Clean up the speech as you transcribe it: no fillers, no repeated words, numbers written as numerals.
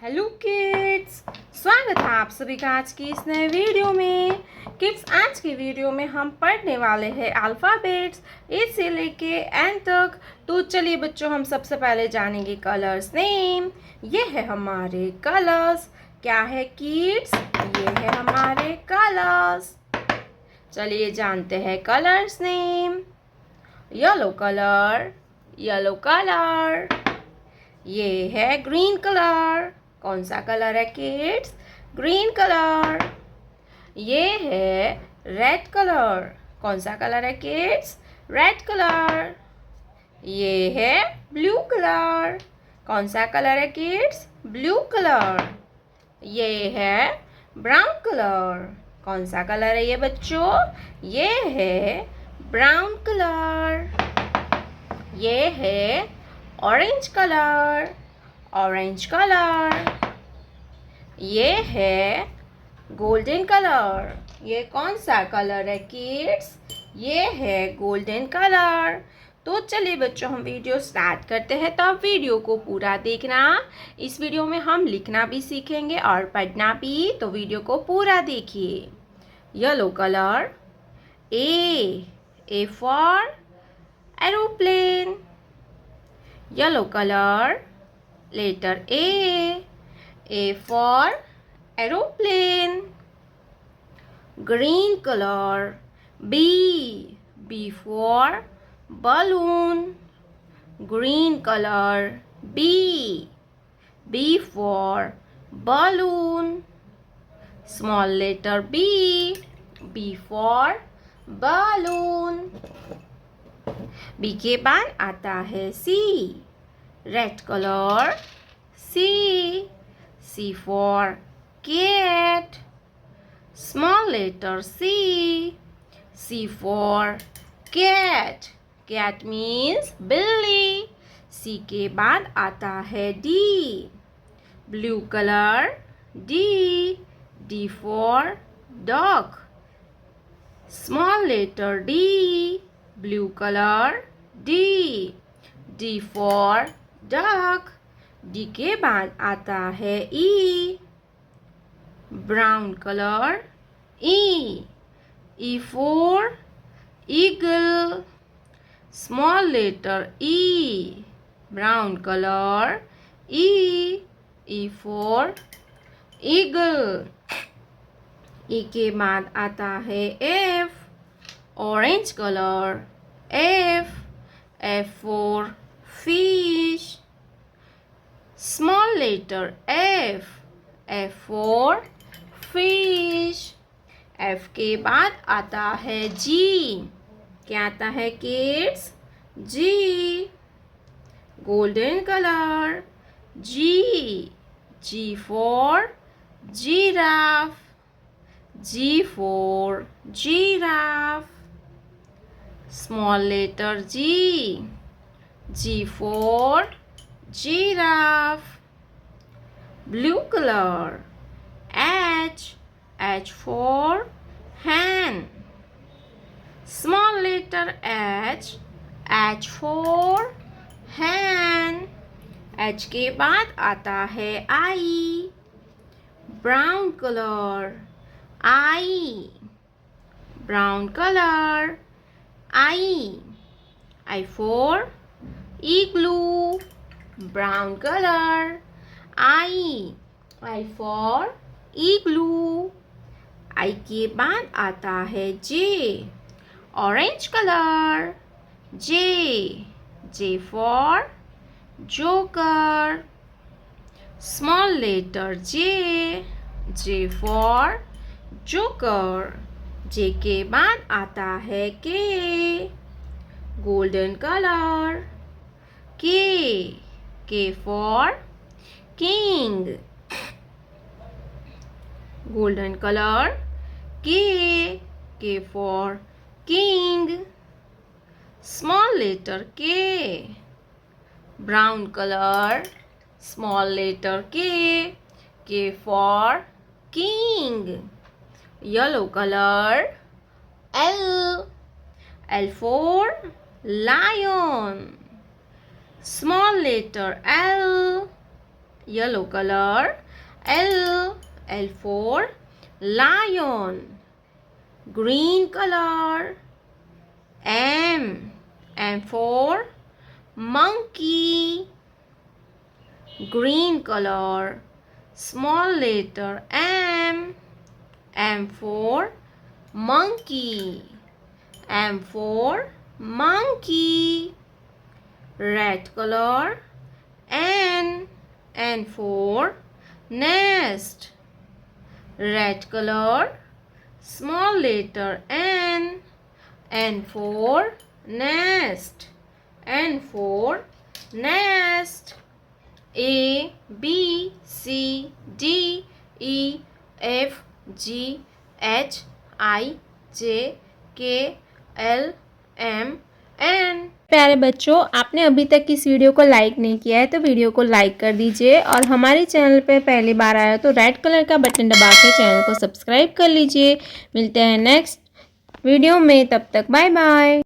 Hello kids, स्वागत है आप सभी का आज की इस नए वीडियो में। किड्स, आज की वीडियो में हम पढ़ने वाले हैं अल्फ़ाबेट्स ए से लेके एन तक। तो चलिए बच्चों, हम सबसे पहले जानेंगे कलर्स नेम। ये है हमारे कलर्स। क्या है किड्स? ये है हमारे कलर्स। चलिए जानते हैं colours name. Yellow colour, yellow colour. ये है ग्रीन कलर। कौन सा कलर है किड्स? Green colour. ये है रेड कलर। कौन सा कलर है किड्स? Red colour. ये है ब्लू कलर। कौन सा कलर है किड्स? Blue colour. ये है ब्राउन कलर। कौन सा कलर है ये बच्चों? ये है ब्राउन कलर। ये है ऑरेंज कलर, ऑरेंज कलर। ये है गोल्डन कलर। ये कौन सा कलर है किड्स? ये है गोल्डन कलर। तो चलिए बच्चों, हम वीडियो स्टार्ट करते हैं। तो आप वीडियो को पूरा देखना। इस वीडियो में हम लिखना भी सीखेंगे और पढ़ना भी, तो वीडियो को पूरा देखिए। Yellow colour. A for aeroplane. Yellow color. Letter A. A for aeroplane. Green color. B. B for balloon. Green color. B. B for balloon. Small letter B. B for balloon. B के बाद आता है C. Red colour. C for cat. Small letter C for cat. Cat means बिल्ली। C के बाद आता है D. Blue colour. D for dog. Small letter D. Blue color. D for duck. D के बाद आता है E. Brown color. E for eagle. Small letter E. Brown color. E for eagle. E के बाद आता है F. Orange color. F for fish. Small letter F for fish. F के बाद आता है G. क्या आता है kids? G. Golden color. G for giraffe. G for giraffe. Small letter G for giraffe. Blue color. H for hen. Small letter H for hen. H के बाद आता है I. Brown color. Brown color. I for igloo. Brown color. I for igloo. I के बाद आता है J. Orange color. J for joker. Small letter J for joker. J के बाद आता है K. Golden color. K for king. Golden color. K for king. Small letter K. Brown color. Small letter K for king. Yellow color. L for lion. Small letter yellow color. L for lion, green color. M for monkey, green color. Small letter M for monkey. M for monkey. Red color. N for nest, red color. Small letter N for nest. N for nest. A B C D E F G H I J K L M N। प्यारे बच्चों, आपने अभी तक इस video को like नहीं किया है तो वीडियो को लाइक कर दीजिए और हमारे चैनल पे पहली बार आया तो रेड कलर का बटन दबा के चैनल को सब्सक्राइब कर लीजिए। मिलते हैं नेक्स्ट वीडियो में, तब तक बाय बाय।